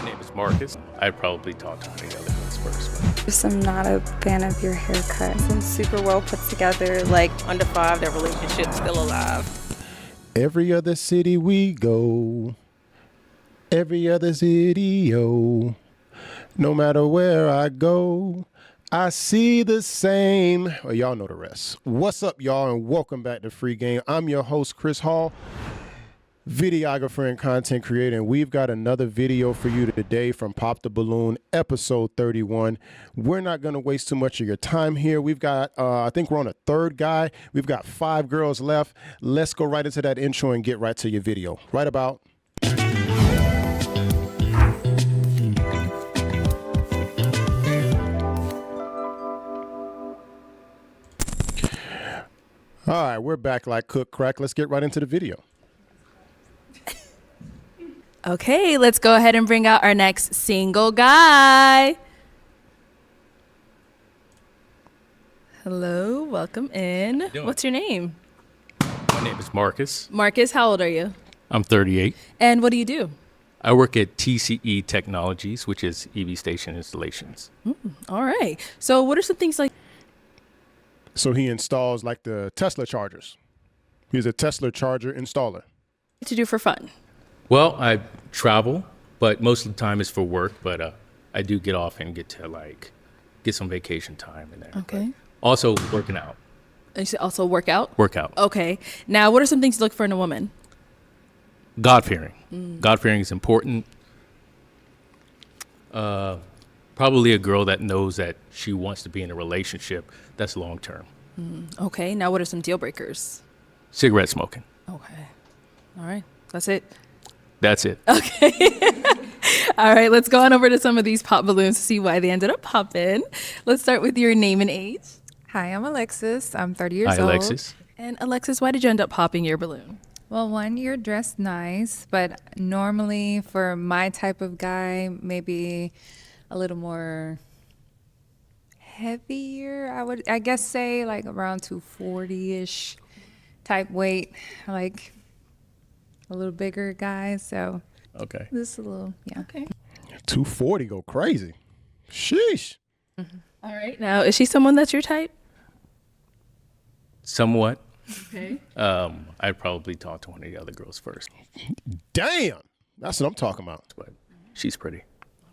My name is Marcus. I'd probably talk to the other girls first. Just I'm not a fan of your haircut. I'm super well put together, like under 5, their relationship's still alive. Every other city we go, every other city, yo. No matter where I go, I see the same. Well, y'all know the rest. What's up, y'all, and welcome back to Free Game. I'm your host, Chris Hall, videographer and content creator, and we've got another video for you today from Pop the Balloon, episode 31. We're not going to waste too much of your time here. We've got, I think we're on a third guy. We've got 5 girls left. Let's go right into that intro and get right to your video. Right about. All right, we're back like cook crack. Let's get right into the video. Okay, let's go ahead and bring out our next single guy. Hello, welcome in. What's your name? My name is Marcus. Marcus, how old are you? I'm 38. And what do you do? I work at TCE Technologies, which is EV station installations. All right. So what are some things like... So he installs like the Tesla chargers. He's a Tesla charger installer. to do for fun? Well, I travel, but most of the time is for work. But I do get off and get to get some vacation time in there. Okay. But also working out. You said also work out? Workout. Okay. Now, what are some things to look for in a woman? God-fearing. God-fearing is important. Probably a girl that knows that she wants to be in a relationship that's long-term. Okay. Now, what are some deal breakers? Cigarette smoking. Okay. All right. That's it. That's it. All right. Let's go on over to some of these pop balloons to see why they ended up popping. Let's start with your name and age. Hi, I'm Alexis. I'm 30 years Hi, old. Alexis. And Alexis, why did you end up popping your balloon? Well, one, you're dressed nice, but normally for my type of guy, maybe a little more heavier. I guess say like around 240-ish type weight, like a little bigger guy. So Okay. this is a little, yeah. Okay. 240 go crazy. Sheesh. All right. Now, is she someone that's your type? Somewhat. Okay. I'd probably talk to one of the other girls first, Damn. That's what I'm talking about. but she's pretty.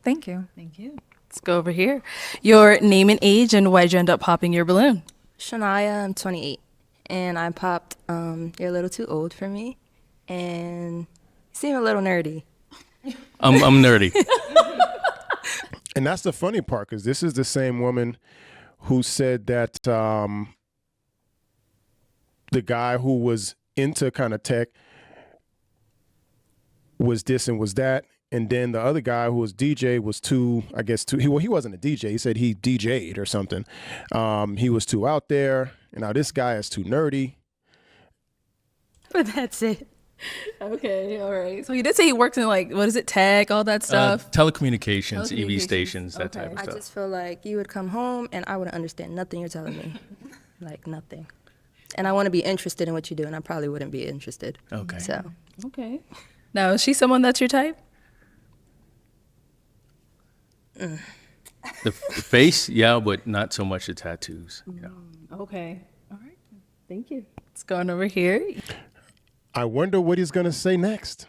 Thank you. Thank you. Let's go over here. Your name and age, and why'd you end up popping your balloon? Shania, I'm 28, and I popped, you're a little too old for me, and you seem a little nerdy. I'm nerdy. And that's the funny part, because this is the same woman who said that the guy who was into kind of tech was this and was that. And then the other guy who was DJ was too, he wasn't a DJ. He said he DJ'd or something. He was too out there. And now this guy is too nerdy. But that's it. Okay, all right. So he did say he works in tech, all that stuff. Telecommunications, EV Telecommunications, stations, that type of I stuff. just feel like you would come home, and I wouldn't understand nothing you're telling me. Like, nothing. And I want to be interested in what you do, and I probably wouldn't be interested. Okay. So, Okay. Now, is she someone that's your type? The face, yeah, but not so much the tattoos. You know. Okay. All right. Thank you. Let's go on over here. I wonder what he's going to say next.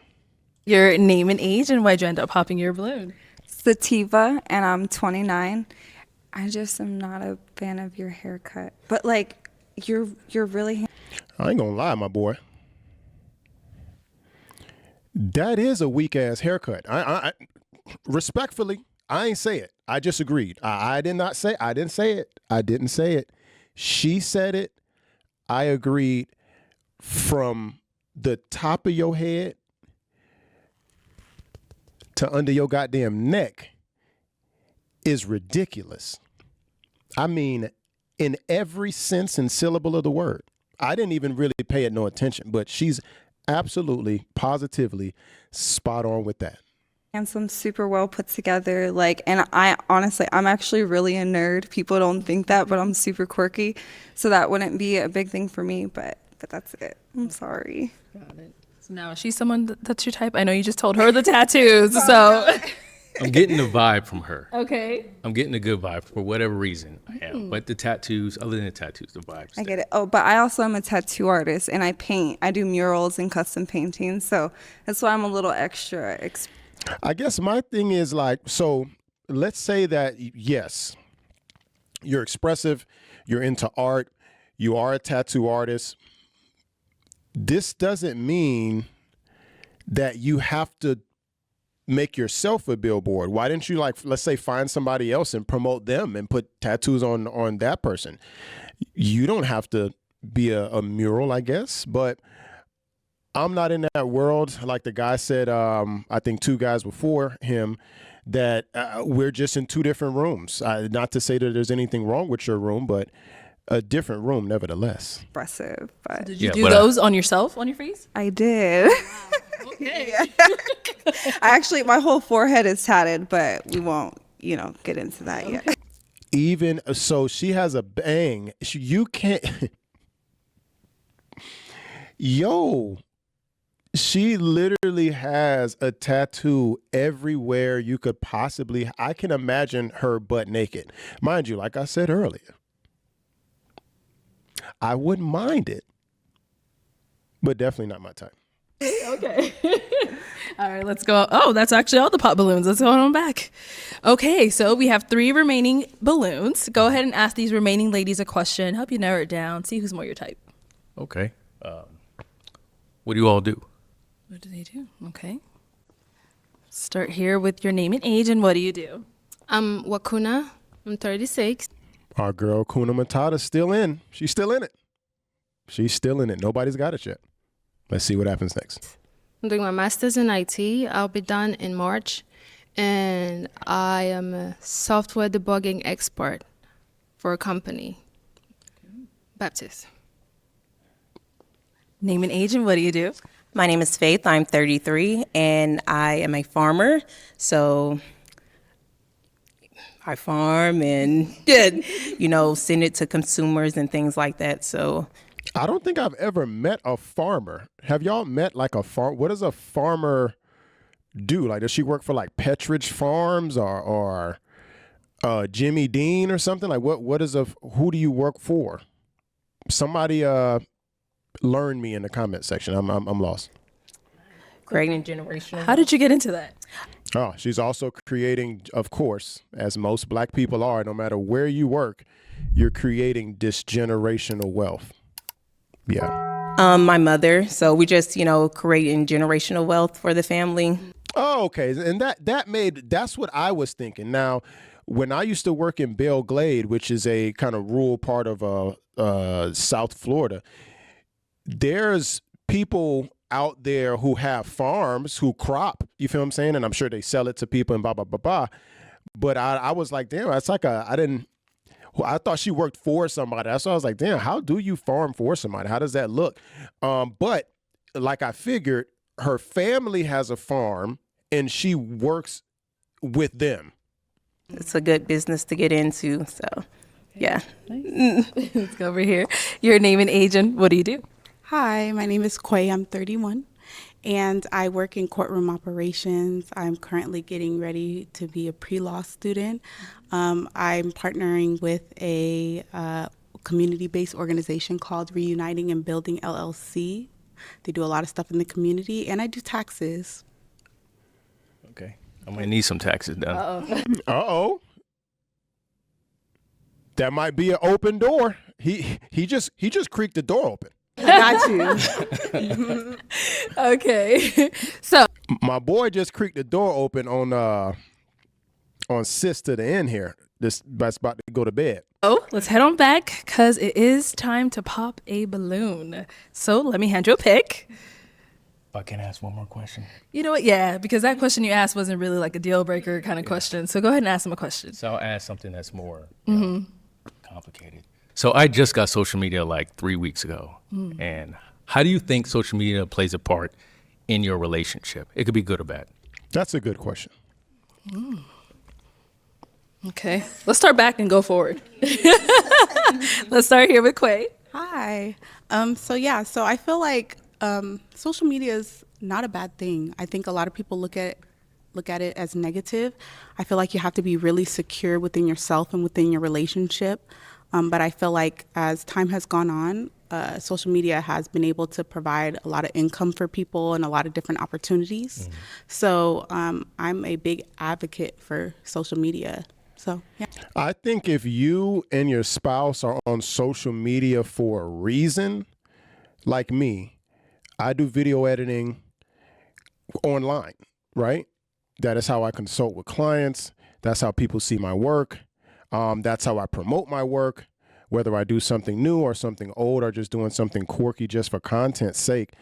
Your name and age, and why'd you end up popping your balloon? Sativa, and I'm 29. I just am not a fan of your haircut. But you're really I ain't going to lie, my boy. That is a weak ass haircut. I respectfully, I ain't say it. I just agreed. I didn't say it. I didn't say it. She said it. I agreed. From the top of your head to under your goddamn neck is ridiculous. I mean, in every sense and syllable of the word. I didn't even really pay it no attention, but she's absolutely, positively spot on with that. handsome, super well put together. And I'm actually really a nerd. People don't think that, but I'm super quirky. So that wouldn't be a big thing for me, but that's it. I'm sorry. Got it. So now, is she someone that's your type? I know you just told her the tattoos, so. I'm getting the vibe from her. Okay. I'm getting a good vibe for whatever reason I am. But the tattoos, other than the tattoos, the vibes. I get it. Oh, but I also am a tattoo artist and I paint. I do murals and custom paintings. So that's why I'm a little extra. I guess my thing is like, so let's say that, yes, you're expressive, you're into art, you are a tattoo artist. This doesn't mean that you have to make yourself a billboard. Why didn't you, like, let's say, find somebody else and promote them and put tattoos on that person? You don't have to be a mural, I guess, but I'm not in that world. Like the guy said, I think 2 guys before him, that we're just in 2 different rooms. Not to say that there's anything wrong with your room, but a different room nevertheless. Expressive, but Did you Yeah, do but, those on yourself, on your face? I did. Okay. I actually, my whole forehead is tatted, but we won't, get into that yet. Even so, she has a bang. You can't. Yo, she literally has a tattoo everywhere you could possibly. I can imagine her butt naked. Mind you, like I said earlier, I wouldn't mind it, but definitely not my type. Okay. All right, let's go. Oh, that's actually all the pop balloons. Let's go on back. Okay, so we have 3 remaining balloons. Go ahead and ask these remaining ladies a question. Help you narrow it down. See who's more your type. Okay. What do you all do? What do they do? Okay. Start here with your name and age, and what do you do? I'm Wakuna. I'm 36. Our girl Kuna Matata's still in. She's still in it. She's still in it. Nobody's got it yet. Let's see what happens next. I'm doing my master's in IT. I'll be done in March. And I am a software debugging expert for a company. Baptist. Name and age, and what do you do? My name is Faith. I'm 33, and I am a farmer. So I farm and, send it to consumers and things like that. So I don't think I've ever met a farmer. Have y'all met like a farm? What does a farmer do? Like, does she work for like Petridge Farms or Jimmy Dean or something? Like, who do you work for? Somebody learn me in the comment section. I'm lost. creating generational. How did you get into that? Oh, she's also creating, of course, as most Black people are, no matter where you work, you're creating this generational wealth. Yeah. My mother. So we just, creating generational wealth for the family. Oh, okay. And that's what I was thinking. Now, when I used to work in Belle Glade, which is a kind of rural part of South Florida, there's people out there who have farms, who crop, you feel what I'm saying? And I'm sure they sell it to people and blah, blah, blah, blah. But I was like, damn, that's like I thought she worked for somebody. That's why I was like, damn, how do you farm for somebody? How does that look? But like I figured, her family has a farm and she works with them. It's a good business to get into. So, yeah. Let's go over here. Your name and age, and what do you do? Hi, my name is Quay. I'm 31, and I work in courtroom operations. I'm currently getting ready to be a pre-law student. I'm partnering with a community-based organization called Reuniting and Building LLC. They do a lot of stuff in the community, and I do taxes. Okay. I'm going to need some taxes done. Uh-oh. That might be an open door. He just creaked the door open. I got you. Okay. So My boy just creaked the door open on sis to the end here. That's about to go to bed. let's head on back because it is time to pop a balloon. So let me hand you a pick. If I can ask one more question. You know what? Yeah, because that question you asked wasn't really like a deal breaker kind of question. So go ahead and ask him a question. So I'll ask something that's more complicated. So I just got social media like 3 weeks ago. And how do you think social media plays a part in your relationship? It could be good or bad. That's a good question. Okay. Let's start back and go forward. Let's start here with Quay. Hi. So I feel like social media is not a bad thing. I think a lot of people look at look at it as negative. I feel like you have to be really secure within yourself and within your relationship. But I feel like as time has gone on, social media has been able to provide a lot of income for people and a lot of different opportunities. So I'm a big advocate for social media. So, yeah. I think if you and your spouse are on social media for a reason, like me, I do video editing online, right? That is how I consult with clients. That's how people see my work. That's how I promote my work, whether I do something new or something old or just doing something quirky just for content's sake.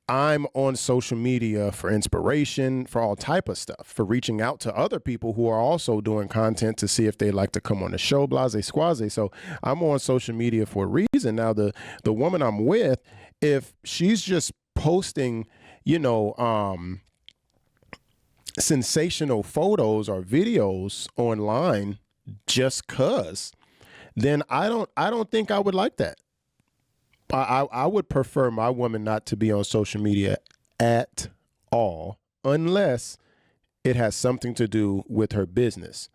I'm on social media for inspiration, for all type of stuff, for reaching out to other people who are also doing content to see if they like to come on the show, blase squaze. So I'm on social media for a reason. Now, the woman I'm with, if she's just posting, sensational photos or videos online just cause, then I don't think I would like that. I would prefer my woman not to be on social media at all unless it has something to do with her business.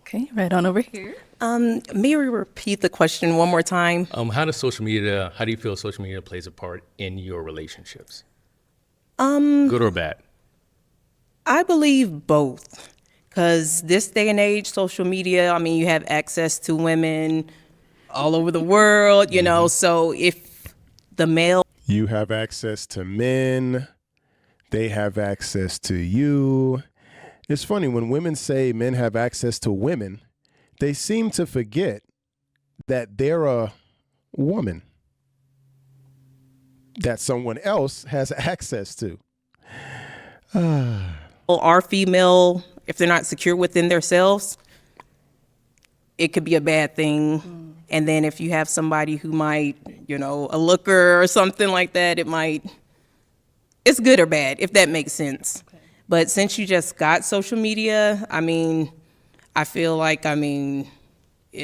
Okay, right on over here. May we repeat the question one more time? How do you feel social media plays a part in your relationships? Good or bad? I believe both. Because this day and age, social media, I mean, you have access to women all over the world, so if the male. You have access to men, they have access to you. It's funny, when women say men have access to women, they seem to forget that they're a woman that someone else has access to. Are female, if they're not secure within themselves, it could be a bad thing. And then if you have somebody who might, a looker or something like that, it's good or bad, if that makes sense. Okay. But since you just got social media, I feel like, in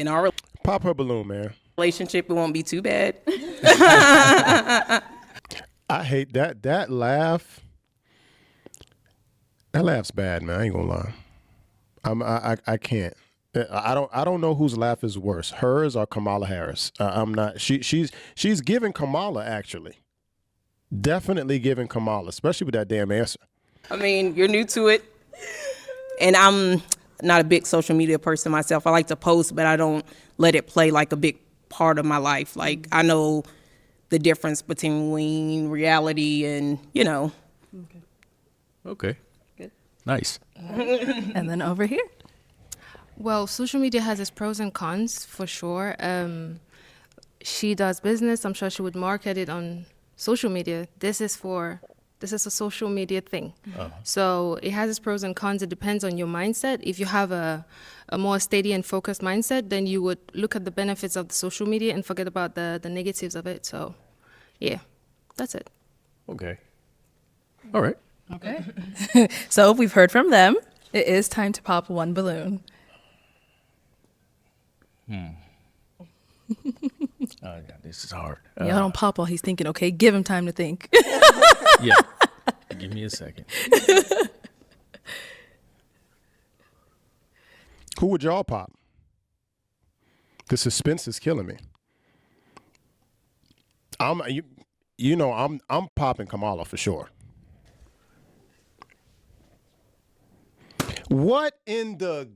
our Pop her balloon, man. relationship, it won't be too bad. I hate that laugh. That laugh's bad, man. I ain't gonna lie. I can't. I don't know whose laugh is worse, hers or Kamala Harris. I'm not. She's giving Kamala, actually. Definitely giving Kamala, especially with that damn answer. You're new to it, and I'm not a big social media person myself. I like to post, but I don't let it play like a big part of my life. Like, I know the difference between reality and, Okay. Good. Nice. And then over here. Well, social media has its pros and cons for sure. She does business. I'm sure she would market it on social media. This is a social media thing. So it has its pros and cons. It depends on your mindset. If you have a more steady and focused mindset, then you would look at the benefits of the social media and forget about the negatives of it. So, yeah, that's it. Okay. All right. Okay. So we've heard from them. It is time to pop one balloon. Oh, yeah, this is hard. Y'all don't pop while he's thinking, okay? Give him time to think. Yeah. Give me a second. Who would y'all pop? The suspense is killing me. I'm popping Kamala for sure. What in the...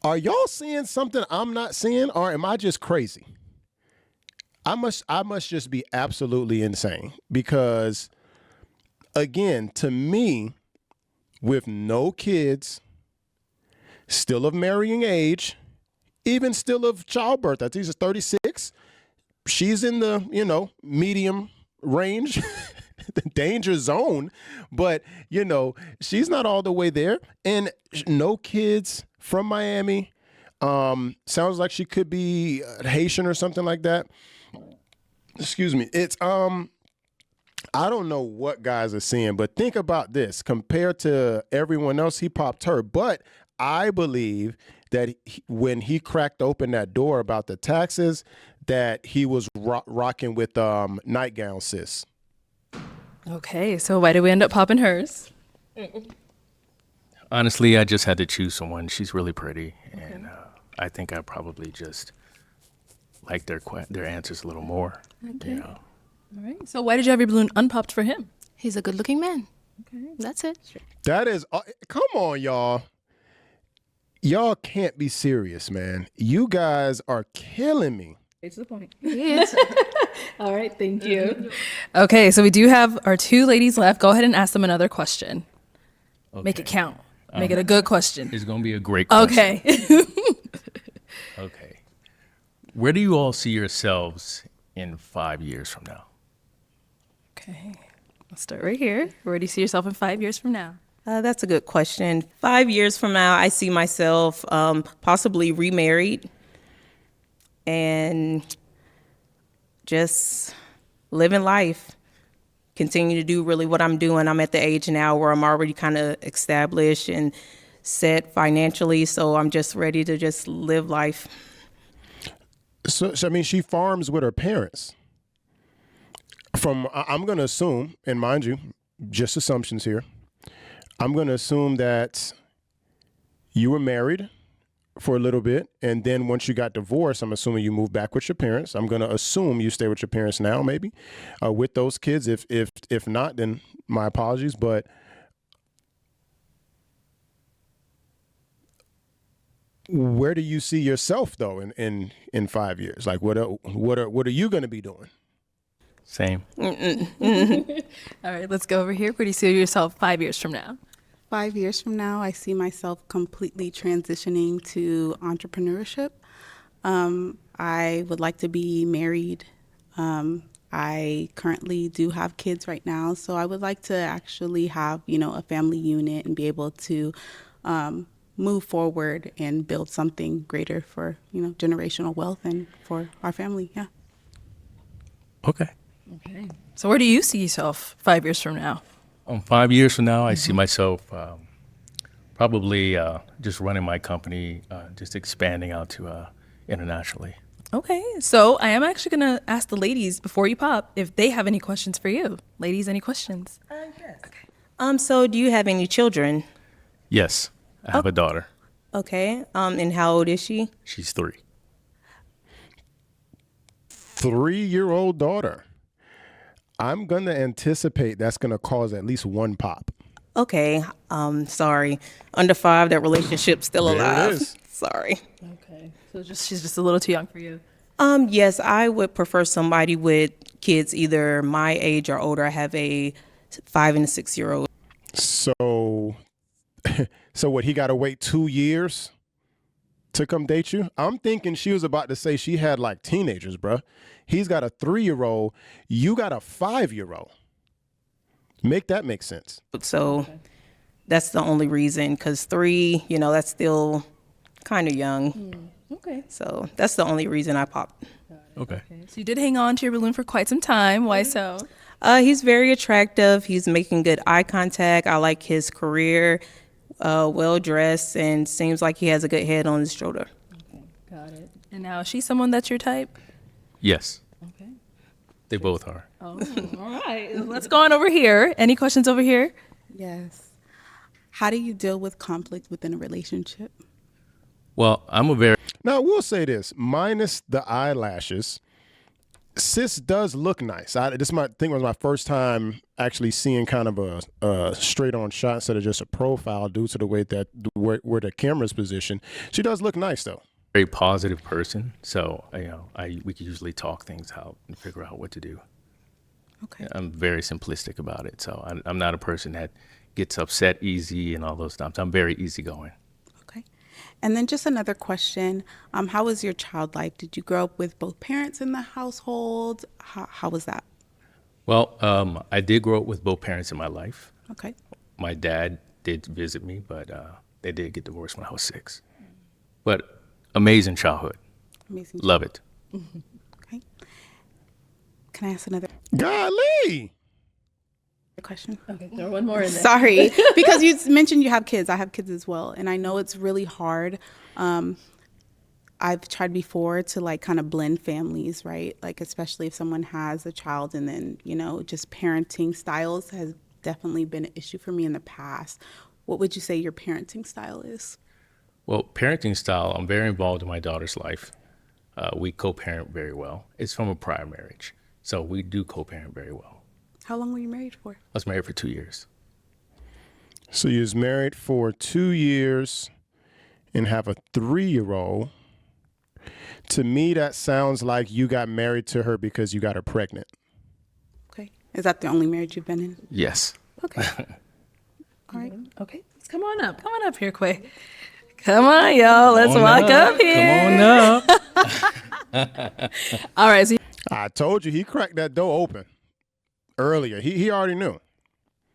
Are y'all seeing something I'm not seeing, or am I just crazy? I must just be absolutely insane, because, again, to me, with no kids, still of marrying age, even still of childbirth, I think she's 36, she's in the, medium range, the danger zone, but, she's not all the way there, and no kids from Miami. Sounds like she could be Haitian or something like that. Excuse me. It's I don't know what guys are seeing, but think about this. Compared to everyone else, he popped her. But I believe that when he cracked open that door about the taxes, that he was rocking with nightgown sis. Okay, so why did we end up popping hers? Honestly, I just had to choose someone. She's really pretty, and I think I probably just like their answers a little more. Okay. You know. All right. So why did you have your balloon unpopped for him? He's a good-looking man. Okay, that's it. That is, come on, y'all. Y'all can't be serious, man. You guys are killing me. It's the point. Yes. All right, thank you. Okay, so we do have our two ladies left. Go ahead and ask them another question. Make it count. Make it a good question. It's gonna be a great question. Okay. Okay. Where do you all see yourselves in 5 years from now? Okay. Let's start right here. Where do you see yourself in 5 years from now? That's a good question. 5 years from now, I see myself possibly remarried and just living life. Continue to do really what I'm doing. I'm at the age now where I'm already kind of established and set financially, so I'm just ready to just live life. So I mean, she farms with her parents. I'm going to assume, and mind you, just assumptions here. I'm going to assume that you were married for a little bit, and then once you got divorced, I'm assuming you moved back with your parents. I'm going to assume you stay with your parents now, maybe, with those kids. If not, then my apologies. But where do you see yourself though in 5 years? Like, what are you going to be doing? Same. All right, let's go over here. Where do you see yourself 5 years from now? 5 years from now, I see myself completely transitioning to entrepreneurship. I would like to be married. I currently do have kids right now, so I would like to actually have, a family unit and be able to move forward and build something greater for, generational wealth and for our family. Yeah. Okay. Okay. So where do you see yourself 5 years from now? 5 years from now, I see myself probably just running my company, just expanding out to internationally. Okay, so I am actually going to ask the ladies before you pop if they have any questions for you. Ladies, any questions? Yes. Okay. So do you have any children? Yes, I have a daughter. Okay. And how old is she? She's 3. 3-year-old daughter. I'm going to anticipate that's going to cause at least one pop. Okay. Sorry. Under 5, that relationship's still There it alive. is. Sorry. Okay, so she's just a little too young for you. Yes, I would prefer somebody with kids either my age or older. I have a 5 and a 6-year-old. So what, he got to wait 2 years to come date you? I'm thinking she was about to say she had like teenagers, bruh. He's got a 3-year-old. You got a 5-year-old. Make that make sense. So that's the only reason, because 3, that's still kind of young. Okay. So that's the only reason I popped. Okay. So you did hang on to your balloon for quite some time. Why so? He's very attractive. He's making good eye contact. I like his career, well dressed, and seems like he has a good head on his shoulder. Okay, got it. And now, is she someone that's your type? Yes, Okay. they both are. Oh, all right. Let's go on over here. Any questions over here? Yes. How do you deal with conflict within a relationship? Well, I'm a very Now, we'll say this, minus the eyelashes, sis does look nice. This was my first time actually seeing kind of a straight-on shot instead of just a profile due to the way that where the camera's positioned. She does look nice, though. very positive person, so we can usually talk things out and figure out what to do. Okay. I'm very simplistic about it, so I'm not a person that gets upset easy and all those times. I'm very easygoing. Okay. And then just another question. How was your child life? Did you grow up with both parents in the household? How was that? Well, I did grow up with both parents in my life. Okay. My dad did visit me, but they did get divorced when I was 6. But amazing childhood. Amazing. Love it. Okay. Can I ask another Golly! question. Okay, throw one more in there. Sorry, because you mentioned you have kids. I have kids as well, and I know it's really hard. I've tried before to like kind of blend families, right? Like especially if someone has a child, and then just parenting styles has definitely been an issue for me in the past. What would you say your parenting style is? Well, parenting style, I'm very involved in my daughter's life. We co-parent very well. It's from a prior marriage, so we do co-parent very well. How long were you married for? I was married for 2 years. So you was married for 2 years and have a 3-year-old. To me, that sounds like you got married to her because you got her pregnant. Okay. Is that the only marriage you've been in? Yes. Okay. All right. Okay, let's come on up. Come on up here, Quay. Come on, y'all. Let's walk up here. Come on up. All right. So I told you he cracked that door open earlier. He already knew.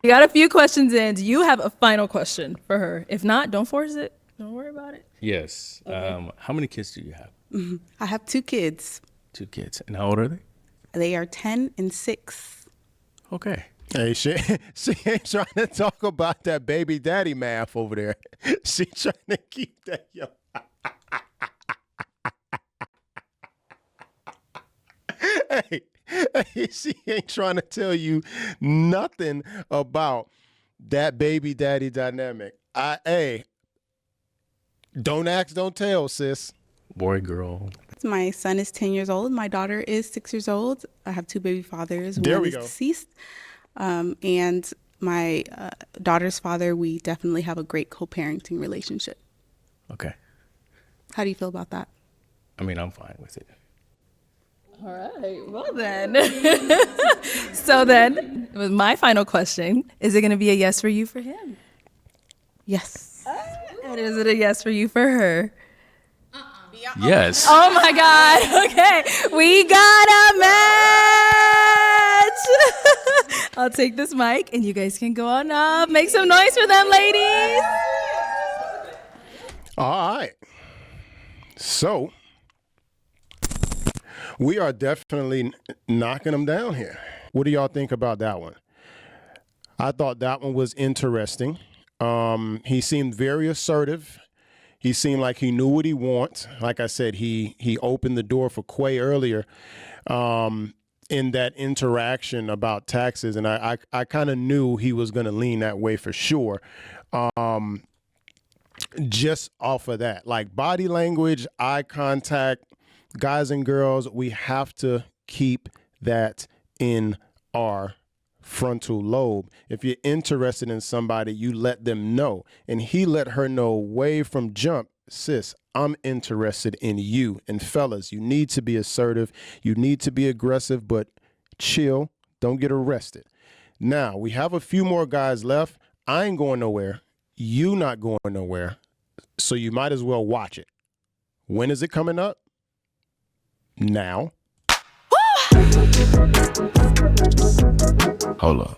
you got a few questions in. Do you have a final question for her? If not, don't force it. Don't worry about it. Yes. How many kids do you have? I have 2 kids. 2 kids. And how old are they? They are 10 and 6. Okay. Hey, she ain't trying to talk about that baby daddy math over there. She trying to keep that young. Hey, she ain't trying to tell you nothing about that baby daddy dynamic. Hey, don't ask, don't tell, sis. Boy, girl. My son is 10 years old. My daughter is 6 years old. I have 2 baby fathers. There One we is go. deceased. And my daughter's father, we definitely have a great co-parenting relationship. Okay. How do you feel about that? I mean, I'm fine with it. All right. Well then. So then, with my final question, is it going to be a yes for you for him? Yes. And is it a yes for you for her? Yes. Oh my God. Okay. We got a match. I'll take this mic and you guys can go on up. Make some noise for them, ladies. All right. So we are definitely knocking them down here. What do y'all think about that one? I thought that one was interesting. He seemed very assertive. He seemed like he knew what he wants. Like I said, he opened the door for Quay earlier in that interaction about taxes, and I kind of knew he was going to lean that way for sure. Just off of that, like body language, eye contact, guys and girls, we have to keep that in our frontal lobe. If you're interested in somebody, you let them know. And he let her know way from jump, sis, I'm interested in you. And fellas, you need to be assertive. You need to be aggressive, but chill. Don't get arrested. Now, we have a few more guys left. I ain't going nowhere. You not going nowhere. So you might as well watch it. When is it coming up? Now. Hold up.